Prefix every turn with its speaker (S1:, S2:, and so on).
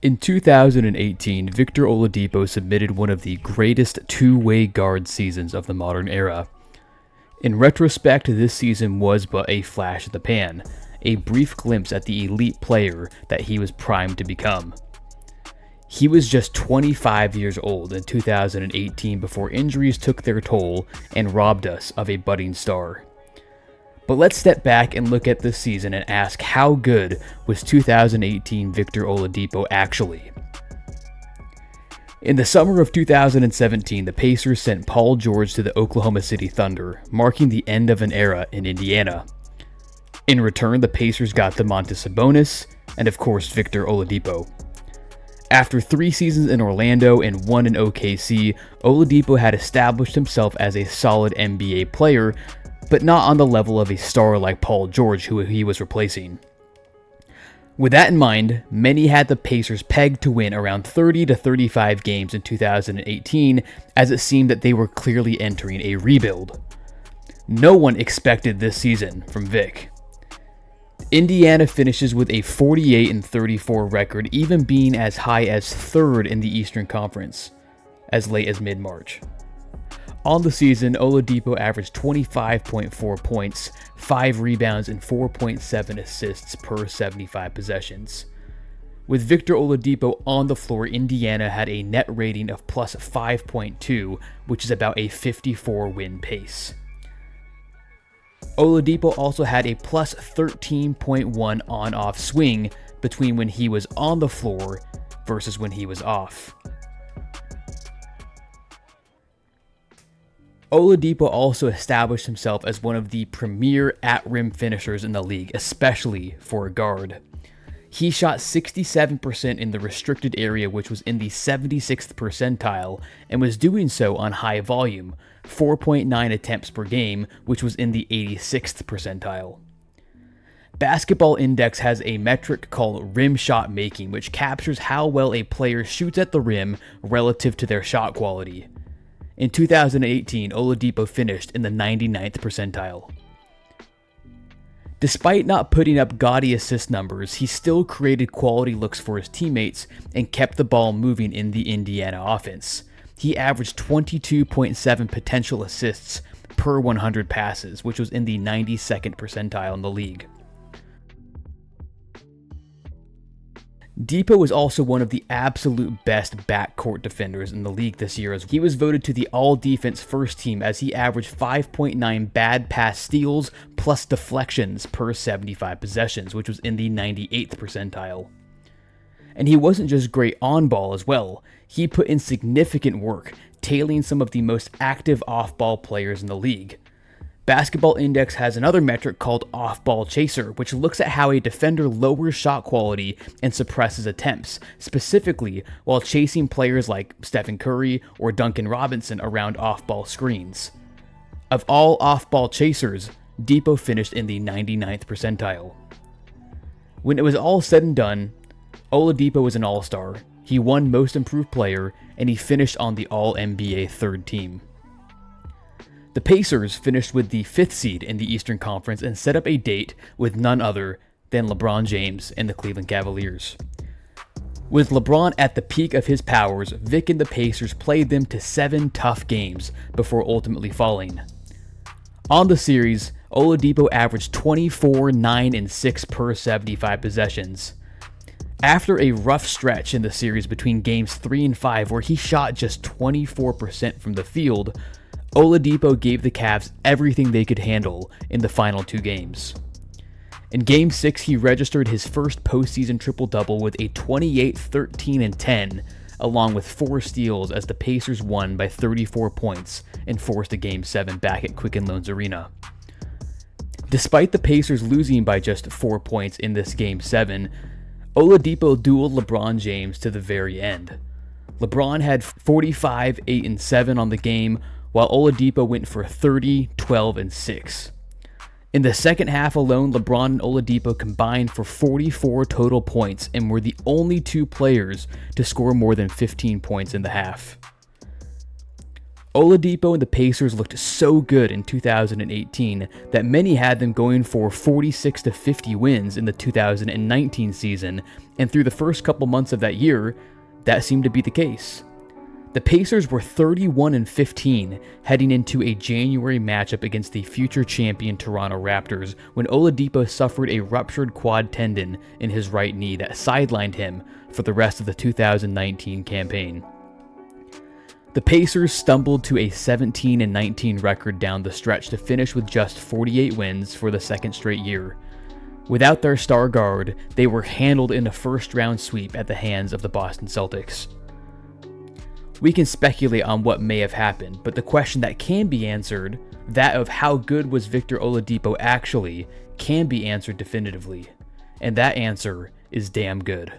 S1: In 2018, Victor Oladipo submitted one of the greatest two-way guard seasons of the modern era. In retrospect, this season was but a flash in the pan, a brief glimpse at the elite player that he was primed to become. He was just 25 years old in 2018 before injuries took their toll and robbed us of a budding star. But let's step back and look at this season and ask, how good was 2018 Victor Oladipo actually? In the summer of 2017, the Pacers sent Paul George to the Oklahoma City Thunder, marking the end of an era in Indiana. In return, the Pacers got Domantas Sabonis and, of course, Victor Oladipo. After 3 seasons in Orlando and 1 in OKC, Oladipo had established himself as a solid NBA player, but not on the level of a star like Paul George, who he was replacing. With that in mind, many had the Pacers pegged to win around 30 to 35 games in 2018, as it seemed that they were clearly entering a rebuild. No one expected this season from Vic. Indiana finishes with a 48-34 record, even being as high as 3rd in the Eastern Conference, as late as mid-March. On the season, Oladipo averaged 25.4 points, 5 rebounds, and 4.7 assists per 75 possessions. With Victor Oladipo on the floor, Indiana had a net rating of plus 5.2, which is about a 54-win pace. Oladipo also had a plus 13.1 on-off swing between when he was on the floor versus when he was off. Oladipo also established himself as one of the premier at-rim finishers in the league, especially for a guard. He shot 67% in the restricted area, which was in the 76th percentile, and was doing so on high volume, 4.9 attempts per game, which was in the 86th percentile. Basketball Index has a metric called rim shot making, which captures how well a player shoots at the rim relative to their shot quality. In 2018, Oladipo finished in the 99th percentile. Despite not putting up gaudy assist numbers, he still created quality looks for his teammates and kept the ball moving in the Indiana offense. He averaged 22.7 potential assists per 100 passes, which was in the 92nd percentile in the league. Dipo was also one of the absolute best backcourt defenders in the league this year, as he was voted to the all-defense first team as he averaged 5.9 bad pass steals plus deflections per 75 possessions, which was in the 98th percentile. And he wasn't just great on ball as well. He put in significant work, tailing some of the most active off-ball players in the league. Basketball Index has another metric called off-ball chaser, which looks at how a defender lowers shot quality and suppresses attempts, specifically while chasing players like Stephen Curry or Duncan Robinson around off-ball screens. Of all off-ball chasers, Dipo finished in the 99th percentile. When it was all said and done, Oladipo was an all-star, he won Most Improved Player, and he finished on the All-NBA third team. The Pacers finished with the 5th seed in the Eastern Conference and set up a date with none other than LeBron James and the Cleveland Cavaliers. With LeBron at the peak of his powers, Vic and the Pacers played them to 7 tough games before ultimately falling. On the series, Oladipo averaged 24, 9, and 6 per 75 possessions. After a rough stretch in the series between games 3 and 5 where he shot just 24% from the field, Oladipo gave the Cavs everything they could handle in the final 2 games. In Game 6, he registered his first postseason triple-double with a 28, 13, and 10, along with 4 steals as the Pacers won by 34 points and forced a Game 7 back at Quicken Loans Arena. Despite the Pacers losing by just 4 points in this Game 7, Oladipo dueled LeBron James to the very end. LeBron had 45, 8, and 7 on the game, while Oladipo went for 30, 12, and 6. In the second half alone, LeBron and Oladipo combined for 44 total points and were the only 2 players to score more than 15 points in the half. Oladipo and the Pacers looked so good in 2018 that many had them going for 46 to 50 wins in the 2019 season, and through the first couple months of that year, that seemed to be the case. The Pacers were 31-15 heading into a January matchup against the future champion Toronto Raptors when Oladipo suffered a ruptured quad tendon in his right knee that sidelined him for the rest of the 2019 campaign. The Pacers stumbled to a 17-19 record down the stretch to finish with just 48 wins for the second straight year. Without their star guard, they were handled in a first-round sweep at the hands of the Boston Celtics. We can speculate on what may have happened, but the question that can be answered, that of how good was Victor Oladipo actually, can be answered definitively. And that answer is damn good.